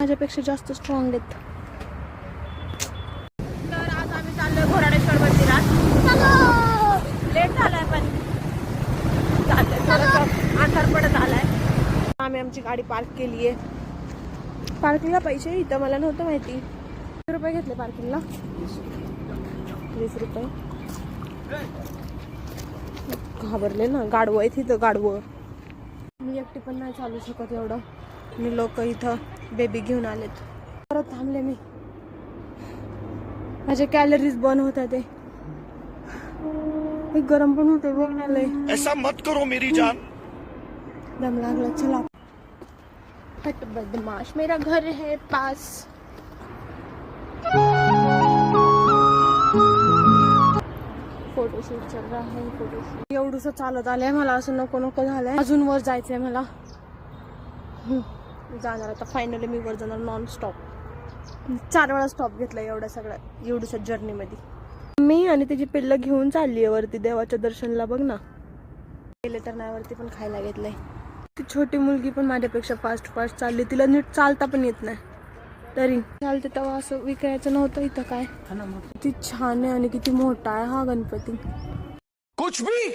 माझ्यापेक्षा जास्त स्ट्रॉंग आहेत. तर आज आम्ही चाललोय घोराडेश्वर मंदिरात. लेट झालाय पण अंधार पडत आलाय. आम्ही आमची गाडी पार्क केली आहे. पार्किंगला पैसे इथं मला नव्हतं माहिती. 20 रुपये घेतले पार्किंगला. 20 रुपये. घाबरले ना, गाडवं आहे तिथं, गाडवं. मी एकटी पण नाही चालू शकत एवढं. मी लोक इथं बेबी घेऊन आलेत. परत थांबले मी. माझे कॅलरीज बर्न होत आहे. ते गरम पण होते बघ. ऐसा मत करो मेरी जान. दम लागला. चला हट बदमाश, मेरा घर है पास. फोटोशूट चल रहा है. फोटोशूट. एवढंसं चालत आलंय, मला असं नको नको झालंय. अजून वर जायचंय मला. जाणार आता फायनली मी वर जाणार नॉन स्टॉप. 4 वेळा स्टॉप घेतलाय एवढ्या जर्नी मध्ये. मी आणि त्याची पिल्लं घेऊन चालली आहे वरती देवाच्या दर्शनला. बघ ना, गेले तर नाही वरती पण खायला घेतलंय. ती छोटी मुलगी पण माझ्यापेक्षा फास्ट चालली. तिला नीट चालता पण येत नाही, तरी चालते. तेव्हा असं विकायचं नव्हतं इथं. काय किती छान आहे आणि किती मोठा आहे हा गणपती. कुछ भी